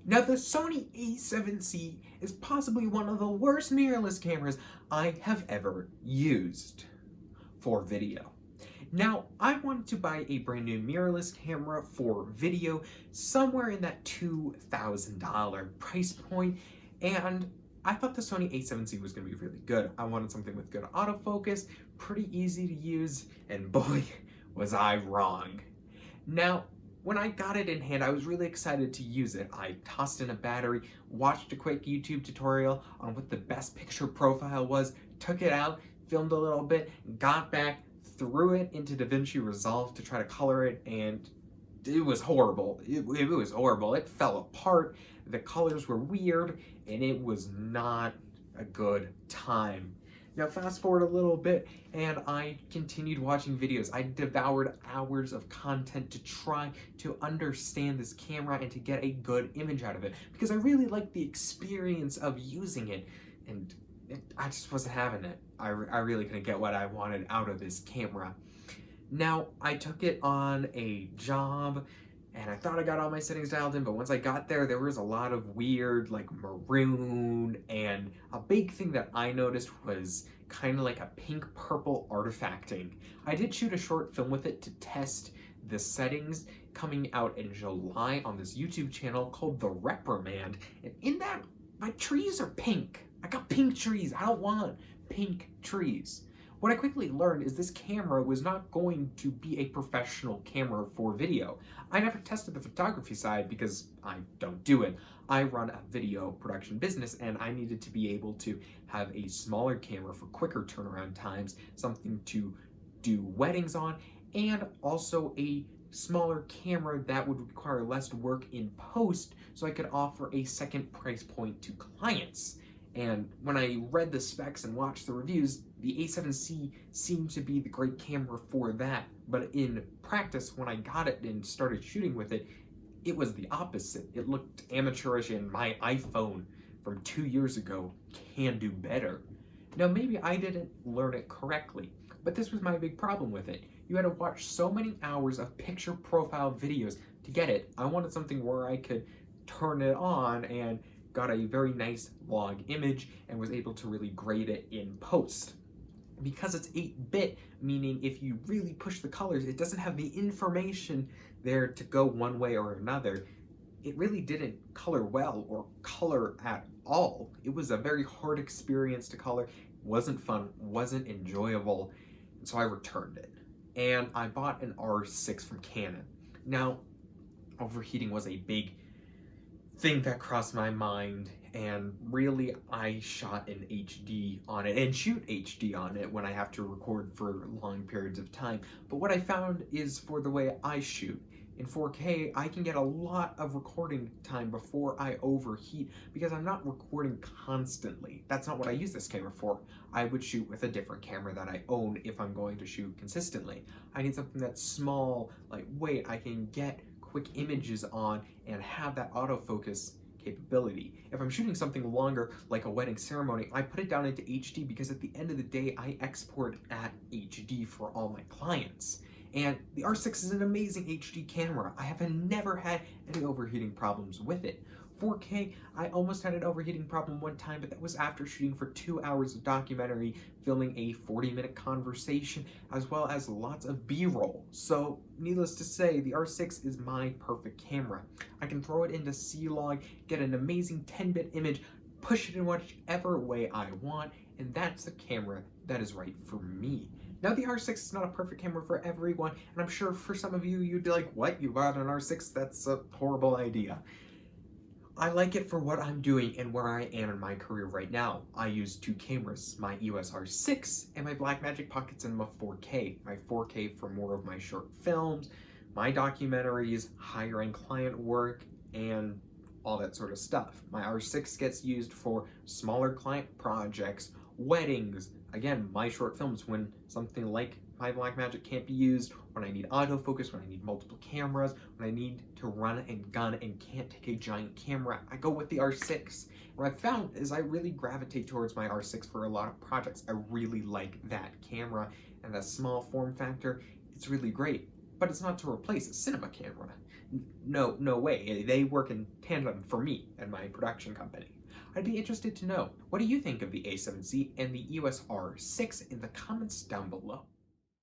Now, the Sony A7C is possibly one of the worst mirrorless cameras I have ever used for video. Now, I wanted to buy a brand new mirrorless camera for video somewhere in that $2,000 price point, and I thought the Sony A7C was going to be really good. I wanted something with good autofocus, pretty easy to use, and boy, was I wrong. Now, when I got it in hand, I was really excited to use it. I tossed in a battery, watched a quick YouTube tutorial on what the best picture profile was, took it out, filmed a little bit, got back, threw it into DaVinci Resolve to try to color it, and it was horrible. It was horrible. It fell apart. The colors were weird, and it was not a good time. Now fast forward a little bit, and I continued watching videos. I devoured hours of content to try to understand this camera and to get a good image out of it, because I really liked the experience of using it, and I just wasn't having it. I really couldn't get what I wanted out of this camera. Now, I took it on a job, and I thought I got all my settings dialed in, but once I got there, there was a lot of weird, like maroon, and a big thing that I noticed was kind of like a pink-purple artifacting. I did shoot a short film with it to test the settings coming out in July on this YouTube channel called The Reprimand, and in that, my trees are pink. I got pink trees. I don't want pink trees. What I quickly learned is this camera was not going to be a professional camera for video. I never tested the photography side because I don't do it. I run a video production business, and I needed to be able to have a smaller camera for quicker turnaround times, something to do weddings on, and also a smaller camera that would require less work in post so I could offer a second price point to clients. And when I read the specs and watched the reviews, the A7C seemed to be the great camera for that. But in practice, when I got it and started shooting with it, it was the opposite. It looked amateurish, and my iPhone from 2 years ago can do better. Now, maybe I didn't learn it correctly, but this was my big problem with it. You had to watch so many hours of picture profile videos to get it. I wanted something where I could turn it on and got a very nice log image and was able to really grade it in post. Because it's 8-bit, meaning if you really push the colors, it doesn't have the information there to go one way or another. It really didn't color well or color at all. It was a very hard experience to color, wasn't fun, wasn't enjoyable, and so I returned it. And I bought an R6 from Canon. Now, overheating was a big thing that crossed my mind, and really I shot in HD on it and shoot HD on it when I have to record for long periods of time. But what I found is, for the way I shoot in 4K, I can get a lot of recording time before I overheat because I'm not recording constantly. That's not what I use this camera for. I would shoot with a different camera that I own if I'm going to shoot consistently. I need something that's small, lightweight, I can get quick images on and have that autofocus capability. If I'm shooting something longer, like a wedding ceremony, I put it down into HD because at the end of the day, I export at HD for all my clients. And the R6 is an amazing HD camera. I have never had any overheating problems with it. 4K, I almost had an overheating problem one time, but that was after shooting for 2 hours of documentary, filming a 40-minute conversation, as well as lots of B-roll. So, needless to say, the R6 is my perfect camera. I can throw it into C-Log, get an amazing 10-bit image, push it in whichever way I want, and that's the camera that is right for me. Now, the R6 is not a perfect camera for everyone, and I'm sure for some of you, you'd be like, what? You bought an R6? That's a horrible idea. I like it for what I'm doing and where I am in my career right now. I use two cameras, my EOS R6 and my Blackmagic Pocket Cinema 4K. My 4K for more of my short films, my documentaries, higher-end client work, and all that sort of stuff. My R6 gets used for smaller client projects, weddings, again, my short films when something like my Blackmagic can't be used, when I need autofocus, when I need multiple cameras, when I need to run and gun and can't take a giant camera, I go with the R6. What I've found is I really gravitate towards my R6 for a lot of projects. I really like that camera and that small form factor. It's really great. but it's not to replace a cinema camera. No way. They work in tandem for me and my production company. I'd be interested to know, what do you think of the A7C and the EOS R6 in the comments down below?